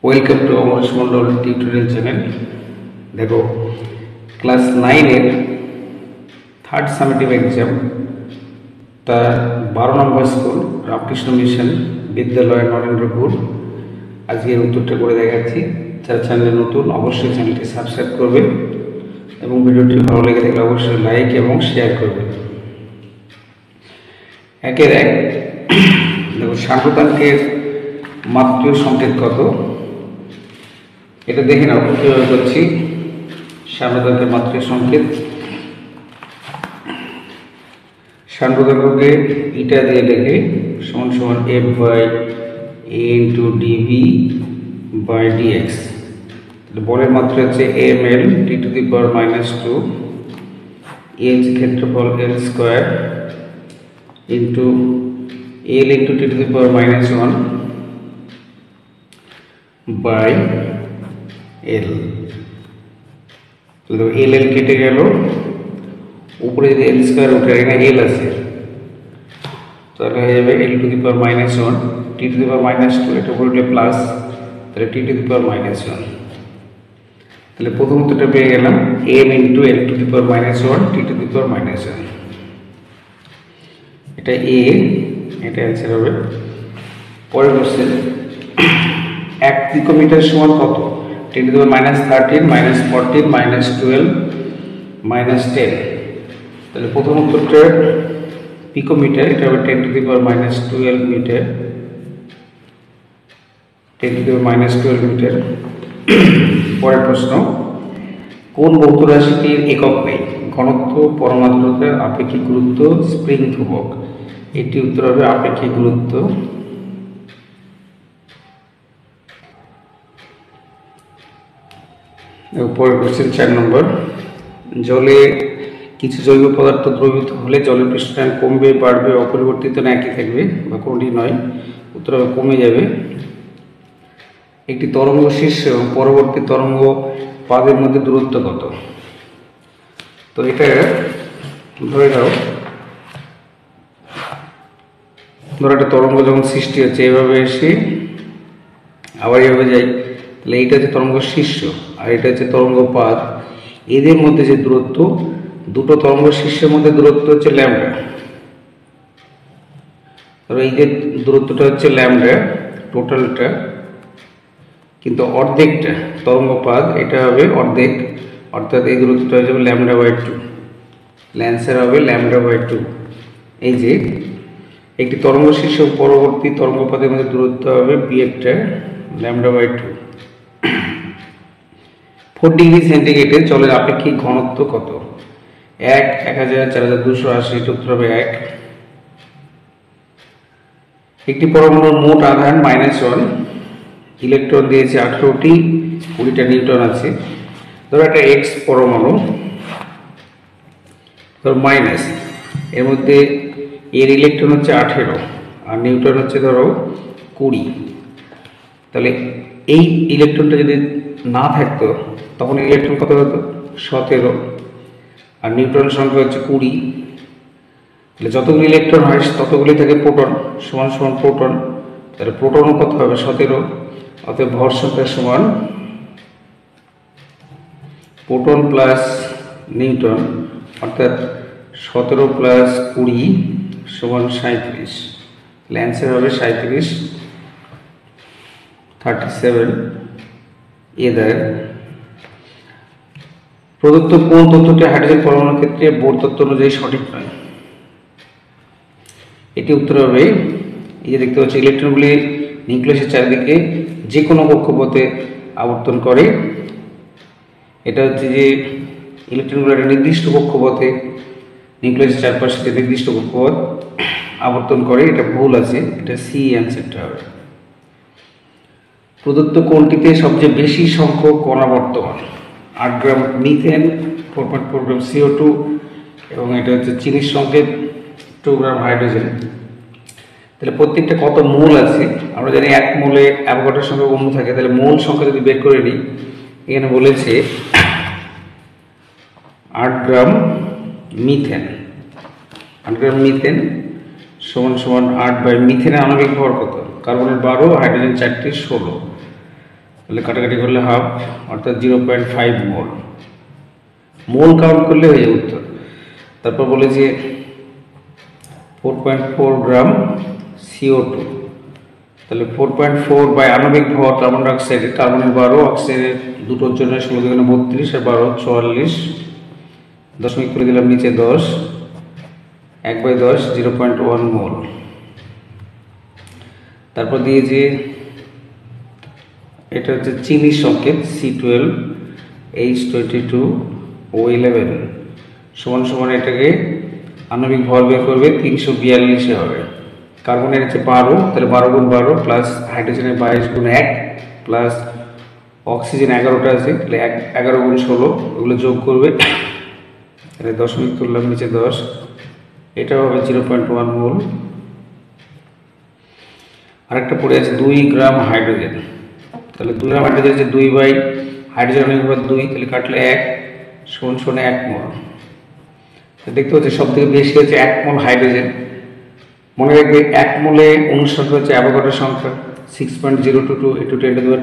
Welcome to Amresh Mondal tutorial channel. দেখো, class 9-এর third summative exam তার 12 নম্বর স্কুল রামকৃষ্ণ মিশন বিদ্যালয় নরেন্দ্রপুর। আজকের উত্তরটা করে দেখাচ্ছি। যারা চ্যানেলে নতুন অবশ্যই চ্যানেলটি সাবস্ক্রাইব করবে এবং ভিডিওটি ভালো লেগে থাকলে অবশ্যই লাইক এবং শেয়ার করবে। একের এক। দেখো, সার্বধাতুকের মাত্রার সংকেত কত এটা দেখে নাও কীভাবে করছি। সার্বধাতুকের মাত্রার সংকেত সার্বধাতুকে ইটা দিয়ে দেখে সমান সমান F by A into dv by dx. বলের মাত্রা হচ্ছে M L T to the power -2 L ক্ষেত্রফল L square into L into T to the power -1 by L. L L কেটে গেল, উপরে যদি এল স্কোয়ার উঠে এখানে এল আছে তাহলে হয়ে যাবে এল to the power -1 T to the পাওয়ার -2, এটা উপরে উঠলে প্লাস, তাহলে টি টু দি পাওয়ার -1। তাহলে প্রথম উত্তরটা পেয়ে গেলাম M into L to the power -1 T to the power -1। এটা এ, এটা অ্যান্সার হবে। পরের কোশ্চেন, 1 পিকোমিটার সমান কত? 10 টু দি পাওয়ার -13 -14 -12 -10। তাহলে প্রথম উত্তরটা পিকোমিটার, এটা হবে 10 to the power -12 metre, 10 to the power -12 metre. পরের প্রশ্ন, কোন ভৌত রাশিটির একক নেই? ঘনত্ব, পরমাত্রতা, আপেক্ষিক গুরুত্ব, স্প্রিং ধ্রুবক। এটি উত্তর হবে আপেক্ষিক গুরুত্ব। পরের কোশ্চেন 4 নম্বর, জলে কিছু জৈব পদার্থ দ্রবীভূত হলে জলের পৃষ্ঠটান কমবে, বাড়বে, অপরিবর্তিত না একই থাকবে, বা কোনটি নয়? উত্তর হবে কমে যাবে। একটি তরঙ্গ শীর্ষ এবং পরবর্তী তরঙ্গ পাদের মধ্যে দূরত্ব কত? তো এটা ধরে নাও, ধরো একটা তরঙ্গ যখন সৃষ্টি হচ্ছে এভাবে এসে আবার এভাবে যাই, তাহলে এইটা হচ্ছে তরঙ্গ শীর্ষ আর এটা হচ্ছে তরঙ্গ পাদ। এদের মধ্যে যে দূরত্ব, দুটো তরঙ্গ শীর্ষের মধ্যে দূরত্ব হচ্ছে ল্যামডা। ধরো এই যে দূরত্বটা হচ্ছে ল্যামডা টোটালটা, কিন্তু অর্ধেকটা তরঙ্গ পাদ এটা হবে অর্ধেক, অর্থাৎ এই দূরত্বটা হয়ে যাবে λ/2। অ্যান্সার হবে λ/2। এই যে একটি তরঙ্গ শীর্ষ পরবর্তী তরঙ্গ পাদের মধ্যে দূরত্ব হবে বিএফটা λ/2। 4 ডিগ্রি সেন্টিগ্রেডে জলের আপেক্ষিক ঘনত্ব কত? 1, 1000, 4280। এটা উত্তর হবে 1। একটি পরমাণুর মোট আধান -1, ইলেকট্রন দিয়েছে 18টি, 20টা নিউটন আছে। ধরো একটা এক্স পরমাণু, ধরো মাইনাস, এর মধ্যে এর ইলেকট্রন হচ্ছে 18 আর নিউটন হচ্ছে ধরো 20। তাহলে এই ইলেকট্রনটা যদি না থাকতো তখন ইলেকট্রন কত হতো? 17 আর নিউটন সংখ্যা হচ্ছে 20। তাহলে যতগুলি ইলেকট্রন হয় ততগুলি থাকে প্রোটন, সমান সমান প্রোটন। তাহলে প্রোটনও কত হবে? 17। অতএব ভর সংখ্যা সমান প্রোটন প্লাস নিউটন, অর্থাৎ 17 প্লাস 20 সমান 37। তাহলে অ্যান্সার হবে 37, 37 এ দেয়। প্রদত্ত কোন তথ্যটি হাইড্রোজেন পরমাণুর ক্ষেত্রে বোর তত্ত্ব অনুযায়ী সঠিক নয়? এটি উত্তর হবে, এই যে দেখতে পাচ্ছি ইলেকট্রনগুলি নিউক্লিয়াসের চারিদিকে যে কোনো কক্ষপথে আবর্তন করে। এটা হচ্ছে যে ইলেকট্রনগুলো একটা নির্দিষ্ট কক্ষপথে নিউক্লিয়াসের চারপাশে যে নির্দিষ্ট কক্ষপথ আবর্তন করে, এটা ভুল আছে, এটা সি অ্যান্সারটা হবে। প্রদত্ত কোনটিতে সবচেয়ে বেশি সংখ্যক কণা বর্তমান? 8 গ্রাম মিথেন, 4.4 গ্রাম CO2 এবং এটা হচ্ছে চিনির সংকেত 2 গ্রাম হাইড্রোজেন। তাহলে প্রত্যেকটা কত মোল আছে? আমরা জানি 1 মোলে অ্যাভোগাড্রোর সংখ্যা অণু থাকে, তাহলে মোল সংখ্যা যদি বের করে নিই, এখানে বলেছে 8 গ্রাম মিথেন, 8 গ্রাম মিথেন সমান সমান 8 বাই মিথেনের আণবিক ভর কত? কার্বনের 12, হাইড্রোজেন 4টে 16। তাহলে কাটাকাটি করলে হাফ, অর্থাৎ 0.5 মোল। মোল কাউন্ট করলে হয়ে যাবে উত্তর। তারপর বলে যে 4.4 গ্রাম CO2, তাহলে 4.4 বাই আণবিক ভর কার্বন ডাইঅক্সাইডের, কার্বনের 12, অক্সিজেনের দুটোর জন্য 16×32 আর 12 44, দশমিক করে দিলাম নিচে 10, 1/10 0.1 মোল। তারপর দিয়েছে এটা হচ্ছে চিনির সংকেত C12H22O11 সমান সমান এটাকে আণবিক ভর বের করবে 342 হবে। কার্বনের হচ্ছে 12, তাহলে 12 × 12 প্লাস হাইড্রোজেনের 22 × 1 প্লাস অক্সিজেন 11টা আছে, তাহলে 11 × 16 ওগুলো যোগ করবে, তাহলে দশমিক তুললাম নিচে 10, এটা হবে 0.1 মোল। আরেকটা পড়ে আছে 2 গ্রাম হাইড্রোজেন, তাহলে 2 গ্রাম হাইড্রোজেন হচ্ছে 2 বাই হাইড্রোজেন আণবিক ভর 2, তাহলে কাটলে 1 সমান সমান 1 মোল। দেখতে পাচ্ছি সব থেকে বেশি হচ্ছে 1 মোল হাইড্রোজেন। মনে রাখবে 1 মোলে অণুর সংখ্যা হচ্ছে অ্যাভোগাড্রোর সংখ্যা 6.022 ×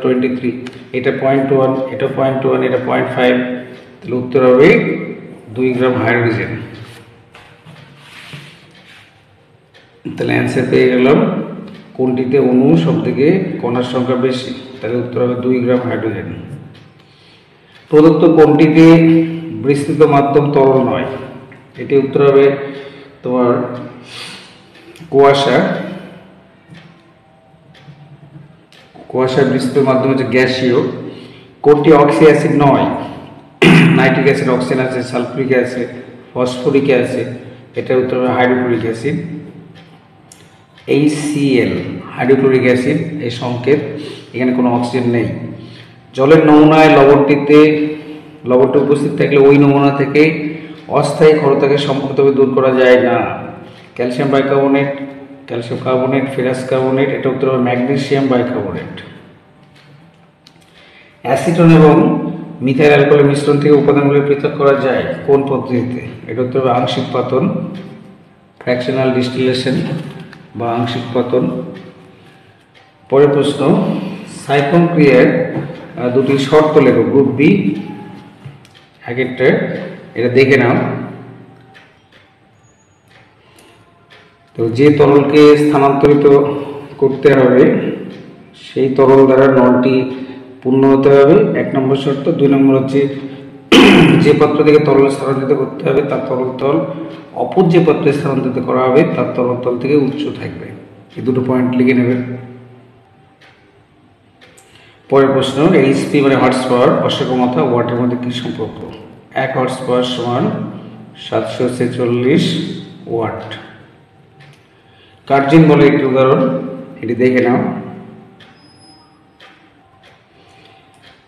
10⁻23, এটা 0.1, এটা 0.1, এটা 0.5, তাহলে উত্তর হবে 2 গ্রাম হাইড্রোজেন। তাহলে অ্যান্সার পেয়ে গেলাম কোনটিতে অণু সব থেকে কণার সংখ্যা বেশি, তাহলে উত্তর হবে 2 গ্রাম হাইড্রোজেন। প্রদত্ত কোনটিতে বিস্তৃত মাধ্যম তরল নয়, এটি উত্তর হবে তোমার কুয়াশা। কুয়াশার বিস্তৃত মাধ্যম হচ্ছে গ্যাসীয়। কোনটি অক্সি অ্যাসিড নয়, নাইট্রিক অ্যাসিড, অক্সিজেন আছে, সালফুরিক অ্যাসিড, ফসফরিক অ্যাসিড, এটা উত্তর হবে hydrochloric acid. HCl hydrochloric acid এই সংকেত, এখানে কোনো অক্সিজেন নেই। জলের নমুনায় লবণটি উপস্থিত থাকলে ওই নমুনা থেকে অস্থায়ী ক্ষরতাকে সম্পূর্ণভাবে দূর করা যায় না। Calcium bicarbonate, calcium carbonate, ferrous carbonate, এটা উত্তর হবে ম্যাগনেসিয়াম বাইকার্বনেট। অ্যাসিটন এবং মিথাইল অ্যালকোহলের মিশ্রণ থেকে উপাদানগুলি পৃথক করা যায় কোন পদ্ধতিতে, এটা উত্তর হবে আংশিক পাতন, ফ্র্যাকশনাল ডিস্টিলেশন বা আংশিক পাতন। পরের প্রশ্ন, সাইক্লোন ক্রিয়ার দুটি শর্ত লেখো, গ্রুপ বি এক একটা, এটা দেখে নাও। তো যে তরলকে স্থানান্তরিত করতে হবে সেই তরল দ্বারা নলটি পূর্ণ হতে হবে, 1 নম্বর শর্ত। 2 নম্বর হচ্ছে যে পাত্র থেকে তরল স্থানান্তরিত করতে হবে তার তরল তল অপর যে পাত্রে স্থানান্তরিত করা হবে তার তরল তল থেকে উচ্চ থাকবে। এই দুটো পয়েন্ট লিখে নেবেন। পরের প্রশ্ন, এইচপি মানে হর্স পাওয়ার, অশ্বক্ষমতা, ওয়াটের মধ্যে কী সম্পর্ক? 1 হর্স পাওয়ার সমান 746 ওয়াট। কার্জিন বলে একটি উদাহরণ, এটি দেখে নাও।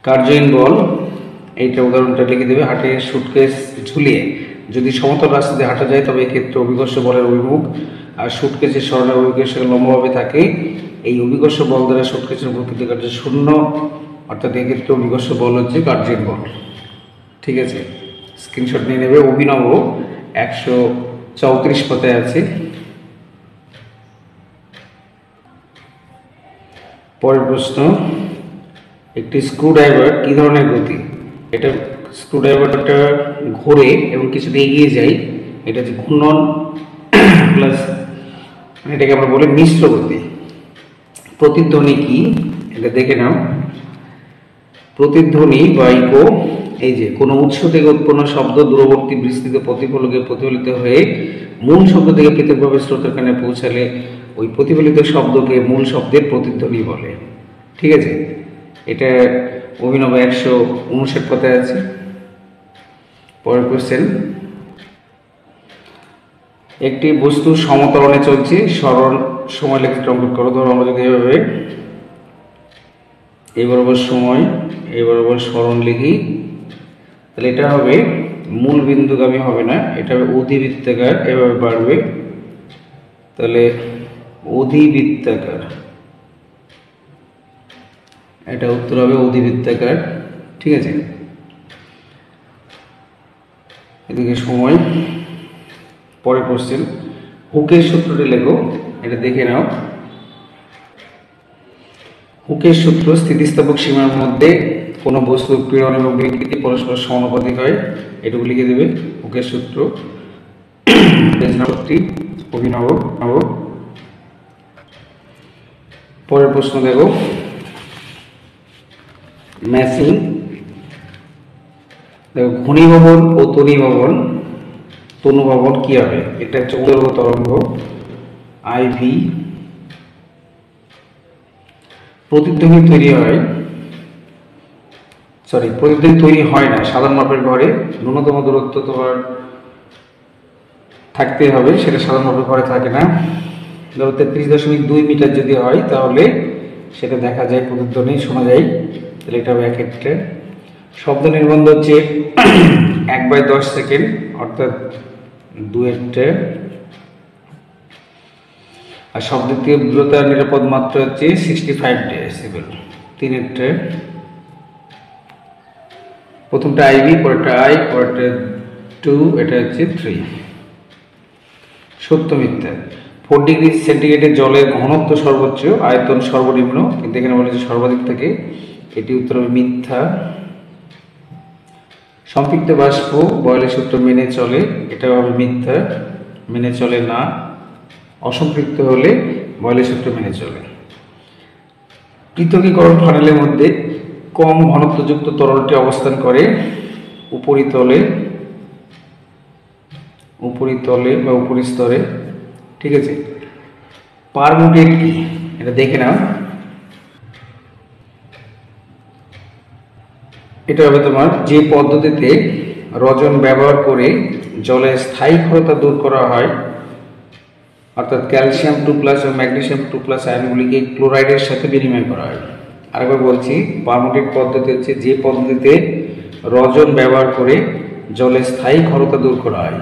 কার্জিন বল, এইটা উদাহরণটা লিখে দেবে। হাটে সুটকেস ঝুলিয়ে যদি সমতল রাস্তাতে হাঁটা যায় তবে এক্ষেত্রে অভিকর্ষ বলের অভিমুখ আর সুটকেসের সরণের অভিমুখের সঙ্গে লম্বভাবে থাকে। এই অভিকর্ষ বল দ্বারা সুটকেসের প্রকৃত কার্য শূন্য, অর্থাৎ এক্ষেত্রে অভিকর্ষ বল হচ্ছে কার্জিন বল। ঠিক আছে, স্ক্রিনশট নিয়ে নেবে। অভিনব 134 পাতায় আছে। পরের প্রশ্ন, একটি স্ক্রুড্রাইভার কি ধরনের গতি? এটা স্ক্রুড্রাইভারটা ঘোরে এবং কিছুটা এগিয়ে যায়, এটা হচ্ছে ঘূর্ণন প্লাস, এটাকে আমরা বলি মিশ্র গতি। প্রতিধ্বনি কি, এটা দেখে নাও। প্রতিধ্বনি বা ইকো, এই যে কোনো উৎস থেকে উৎপন্ন শব্দ দূরবর্তী বিস্তৃত প্রতিফলকে প্রতিফলিত হয়ে মূল শব্দ থেকে পৃথকভাবে শ্রোতার কানে পৌঁছালে ওই প্রতিফলিত শব্দকে মূল শব্দের প্রতিধ্বনি বলে। ঠিক আছে, এটা অভিনব 159 পাতায় আছে। পরের কোশ্চেন, একটি বস্তু সমতরণে চলছে, সরল সময় লেখচিত্র অঙ্কন করো। ধরো আমরা যদি এভাবে এই বরাবর সময় এই বরাবর সরণ লিখি, তাহলে এটা হবে মূল বিন্দুগামী হবে না, এটা হবে অধিবৃত্তাকার, এভাবে বাড়বে, তাহলে অধিবৃত্তাকার, এটা উত্তর হবে অধিবৃত্তাকার। ঠিক আছে, এদিকে সময়। পরের কোশ্চেন, হুকের সূত্রটি লেখো, এটা দেখে নাও। হুকের সূত্র স্থিতিস্থাপক সীমার মধ্যে কোনো বস্তুর পীড়ন এবং বিকৃতি পরস্পর সমানুপাতিক হয়, এটুকু লিখে দেবে হুকের সূত্র। অভিনব। পরের প্রশ্ন দেখো, ম্যাচিং। দেখো ঘনীভবন ও তনুভবন কি হবে? এটা হচ্ছে উদর্গ তরঙ্গ আইভি। প্রতিধ্বনি তৈরি হয় না সাধারণ মাপের ঘরে। ন্যূনতম দূরত্ব তোমার থাকতে হবে, সেটা সাধারণ মাপের ঘরে থাকে না। ধরো 33.2 মিটার যদি হয় তাহলে সেটা দেখা যায়, প্রতিধ্বনি শোনা যায়, তাহলে এটা হবে এক্ষেত্রে। শব্দ নির্বন্ধ হচ্ছে 1/10 সেকেন্ড, অর্থাৎ 2 আর শব্দের তীব্রতার নিরাপদ মাত্রা হচ্ছে 65 ডেসিবেল, 3 প্রথমটা আইভি, পরেরটা আই, পরেরটা 2, এটা হচ্ছে 3। সত্য মিথ্যা? 4 ডিগ্রি সেন্টিগ্রেডের জলের ঘনত্ব সর্বোচ্চ, আয়তন সর্বনিম্ন, কিন্তু এখানে বলেছে সর্বাধিক থাকে, এটি উত্তর হবে মিথ্যা। সম্পৃক্ত বাষ্প বয়লের সূত্র মেনে চলে, এটা হবে মিথ্যা, মেনে চলে না। অসম্পৃক্ত হলে বয়লের সূত্র মেনে চলে। পৃথকীকরণ ফানেলের মধ্যে কম ঘনত্বযুক্ত তরলটি অবস্থান করে উপরিতলে বা উপরিস্তরে, ঠিক আছে। পারমুটেট কি? এটা দেখে নাও। এটা হবে তোমার যে পদ্ধতিতে রজন ব্যবহার করে জলের স্থায়ী ক্ষরতা দূর করা হয়, অর্থাৎ ক্যালসিয়াম 2+ ও ম্যাগনেসিয়াম 2+ আয়নগুলিকে ক্লোরাইডের সাথে বিনিময় করা হয়। আরেকবার বলছি, পারমুটেট পদ্ধতি হচ্ছে যে পদ্ধতিতে রজন ব্যবহার করে জলের স্থায়ী ক্ষরতা দূর করা হয়,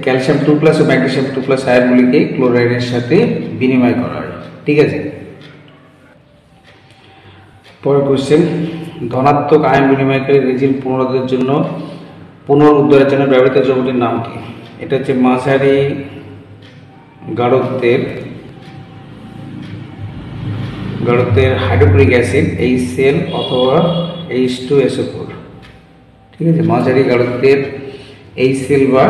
ক্যালসিয়াম 2+ ও ম্যাগনেসিয়াম 2+ আয়নগুলিকে ক্লোরাইডের সাথে বিনিময় করা হয়, ঠিক আছে। পরের কোশ্চেন, ধনাত্মক আয়ন বিনিময়কারী রেজিন পুনরুদ্ধারের জন্য ব্যবহৃত যৌগটির নাম কি? এটা হচ্ছে মাঝারি গাঢ়ত্বের হাইড্রোক্লোরিক অ্যাসিড HCl অথবা H2SO4, ঠিক আছে। মাঝারি গাঢ়ত্বের HCl বা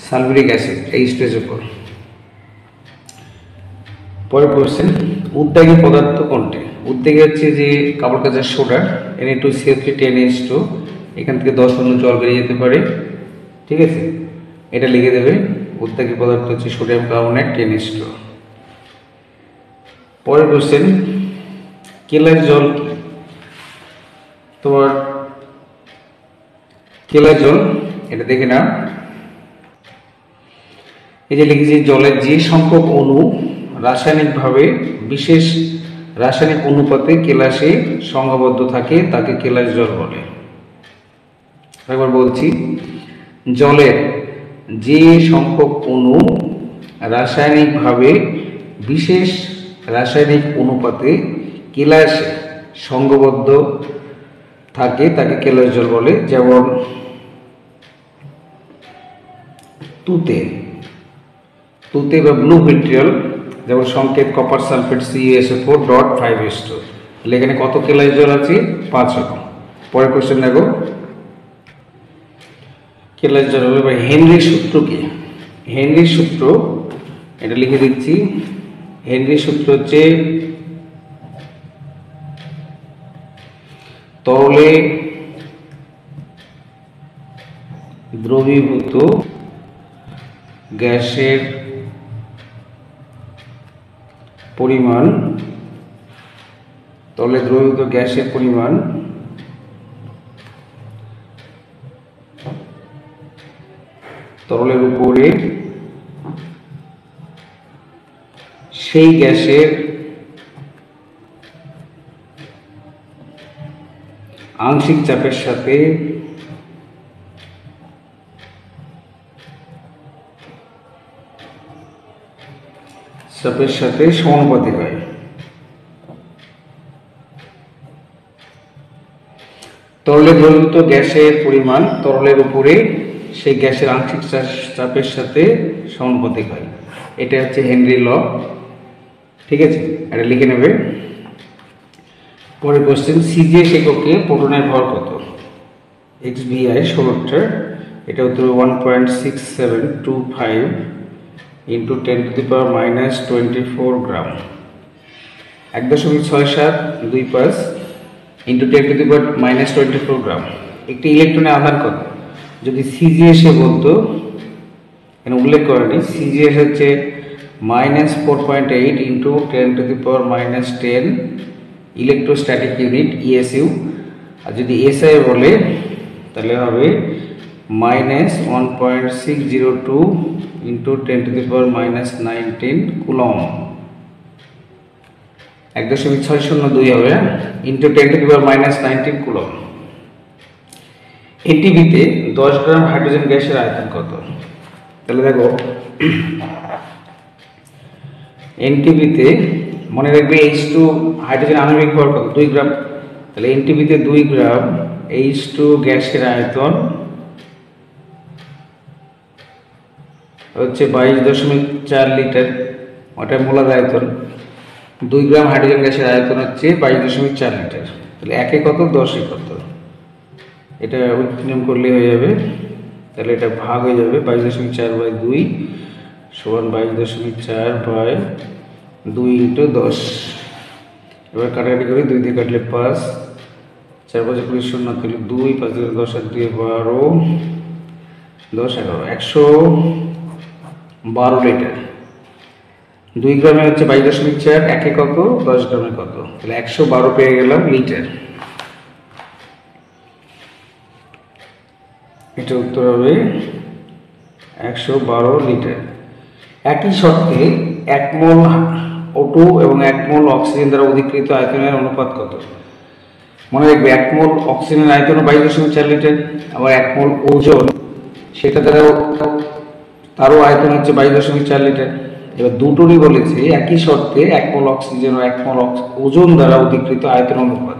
সালফিউরিক অ্যাসিড H2SO4। পরের কোশ্চেন, উদ্যাগী পদার্থ কোনটি? উদ্যাগী হচ্ছে যে কার্বন কাঁচা সোডা Na2CO3 10H2, এখান থেকে 10 অণু জল বেরিয়ে যেতে পারে, ঠিক আছে, এটা লিখে দেবে। উদ্যাগী পদার্থ হচ্ছে সোডিয়াম কার্বনেট 10H2। পরের কোশ্চেন, কেলাস জল কি? তোমার কেলাস জল, এটা দেখে না। এই যে লিখেছি, জলের যে সংখ্যক অণু রাসায়নিকভাবে বিশেষ রাসায়নিক অনুপাতে কেলাসে সংঘবদ্ধ থাকে তাকে কেলাস জল বলে। একবার বলছি, জলের যে সংখ্যক অণু রাসায়নিকভাবে বিশেষ রাসায়নিক অনুপাতে কেলাসে সংঘবদ্ধ থাকে তাকে কেলাস জল বলে। যেমন তুতে বা ব্লু ভিট্রিয়াল, যেমন সংকেত কপার সালফেট CuSO4.5H2, এখানে কত কেলাস জল আছে? 5 রকম। পরের কোশ্চেন দেখো, কেলাস জল হলো হেনরির সূত্র কি? হেনরির সূত্র, এটা লিখে দিচ্ছি। হেনরির সূত্র হচ্ছে তরলে দ্রবীভূত গ্যাসের পরিমাণ, তরলে দ্রবীভূত গ্যাসের পরিমাণ তরলের উপরে সেই গ্যাসের আংশিক চাপের সাথে সমানুপাতিক হয়। তরলে দ্রবীভূত গ্যাসের পরিমাণ তরলের উপরে সেই গ্যাসের আংশিক চাপের সাথে সমানুপাতিক হয়। এটা হচ্ছে হেনরি ল। ঠিক আছে, এটা লিখে নেবে। পরের কোশ্চেন, সিজিএস এককে প্রোটনের ভর কত? XBI 16টা, এটা উত্তর 1.6725 ইন্টু 10⁻⁻24 গ্রাম, 1.6725 ইন্টু 10⁻⁻24 গ্রাম। একটি ইলেকট্রনের আধান কত? যদি সিজিএস এ বলতো, এখানে উল্লেখ করেনি, সিজিএস হচ্ছে -4.8 ইন্টু 10⁻⁻10 ইলেকট্রোস্ট্যাটিক ইউনিট ESU। আর যদি এসআই বলে তাহলে হবে -1.602 ইন্টু 10⁻⁻19 কুলম, 1.602 হবে ইন্টু 10⁻⁻19 কুলম। এটিপিতে 10 গ্রাম হাইড্রোজেন গ্যাসের আয়তন কত? তাহলে দেখো, এনটিপিতে মনে রাখবে H2 হাইড্রোজেন আণবিক ভর কত? 2 গ্রাম। তাহলে এনটিপিতে 2 গ্রাম H2 গ্যাসের আয়তন হচ্ছে 22.4 লিটার, ওটা মোলার আয়তন। 2 গ্রাম হাইড্রোজেন গ্যাসের আয়তন হচ্ছে 22.4 লিটার। তাহলে একে কত, 10 কত, এটা নিয়ম করলে হয়ে যাবে। তাহলে এটা ভাগ হয়ে যাবে 22.4/2 সমান 22.4/2 ইন্টু 10। এবার কাটাকাটি করি, 2 দিয়ে কাটলে 5, 4 5 20 শূন্য তাহলে 2, 5 দিয়ে 10 আর 2 12, 10 11, 112 লিটার। 2 গ্রামে হচ্ছে 22.4, একে কত, 10 গ্রামে কত, তাহলে 112 পেয়ে গেলাম লিটার। এটা উত্তর হবে 112 লিটার। একই শর্তে 1 মোল O2 এবং 1 মোল অক্সিজেন দ্বারা অধিকৃত আয়তনের অনুপাত কত? মনে রাখবে 1 মোল অক্সিজেনের আয়তন 22.4 লিটার, আবার 1 মোল ওজন সেটা দ্বারা তারও আয়তন হচ্ছে 22.4 লিটার। এবার দুটোরই বলেছে একই শর্তে 1 মোল অক্সিজেন ও 1 মোল ওজন দ্বারা অধিকৃত আয়তন অনুপাত।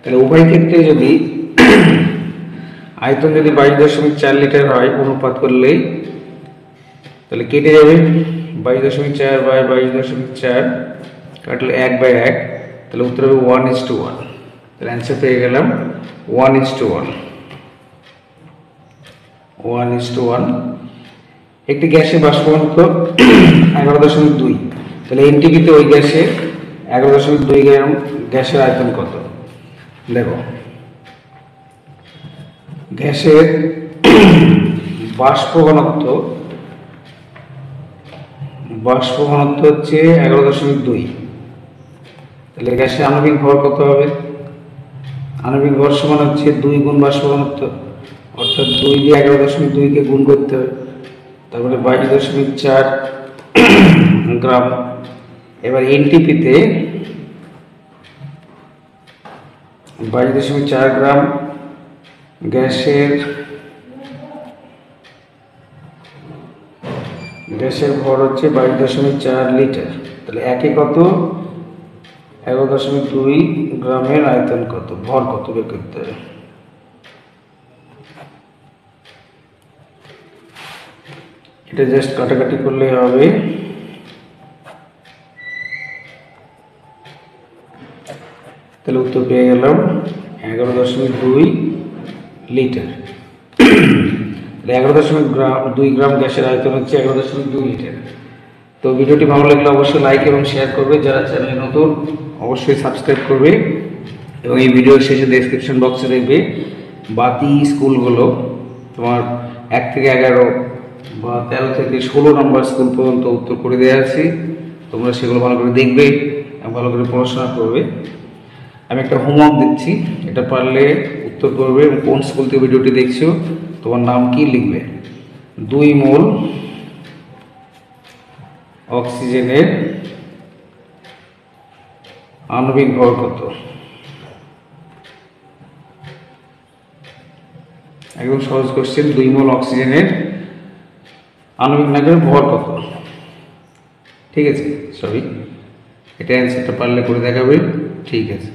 তাহলে উভয় ক্ষেত্রে যদি আয়তন যদি 22.4 লিটার হয়, অনুপাত করলেই তাহলে কেটে যাবে 22.4/22.4 কাটলে 1/1, তাহলে উত্তর হবে 1:1। তাহলে অ্যান্সার পেয়ে গেলাম 1:1। 1:1। একটি গ্যাসের বাষ্পীভবন 11.2, তাহলে এনটিপিতে ওই গ্যাসের 11.2 গ্রাম গ্যাসের আয়তন কত? দেখো, গ্যাসের বাষ্প ঘনত্ব হচ্ছে 11.2, তাহলে গ্যাসের আণবিক ভর কত হবে? আণবিক ভর সমান হচ্ছে 2 গুণ বাষ্প ঘনত্ব, অর্থাৎ 2 দিয়ে 11.2 কে গুণ করতে হবে, তারপরে 22.4 গ্রাম। এবার এনটিপিতে 22.4 গ্রাম গ্যাসের ভর হচ্ছে 22.4 লিটার, তাহলে একে কত, 11.2 গ্রামের আয়তন কত, ভর কত বের করতে হবে। এটা জাস্ট কাটাকাটি করলে হবে, তাহলে উত্তর পেয়ে গেলাম 11.2 লিটার। 11.2 গ্রাম গ্যাসের আয়তন হচ্ছে 11.2 লিটার। তো ভিডিওটি ভালো লাগলে অবশ্যই লাইক এবং শেয়ার করবে, যারা চ্যানেলে নতুন অবশ্যই সাবস্ক্রাইব করবে, এবং এই ভিডিওর শেষে ডেসক্রিপশন বক্সে দেখবে বাকি স্কুলগুলো তোমার 1 থেকে 11 বা 13 থেকে 16 নম্বর স্কুল পর্যন্ত উত্তর করে দেওয়া আছে। তোমরা সেগুলো ভালো করে দেখবে এবং ভালো করে পড়াশোনা করবে। আমি একটা হোমওয়ার্ক দিচ্ছি, এটা পারলে উত্তর করবে এবং কোন স্কুল থেকে ভিডিওটি দেখছো, তোমার নাম কি লিখবে। 2 মোল অক্সিজেনের আণবিক ভর কত? একদম সহজ কোশ্চেন, 2 মোল অক্সিজেনের আণবিক নাগের ভর কত? ঠিক আছে, সরি, এটা অ্যান্সারটা পারলে করে দেখাবে। ঠিক আছে।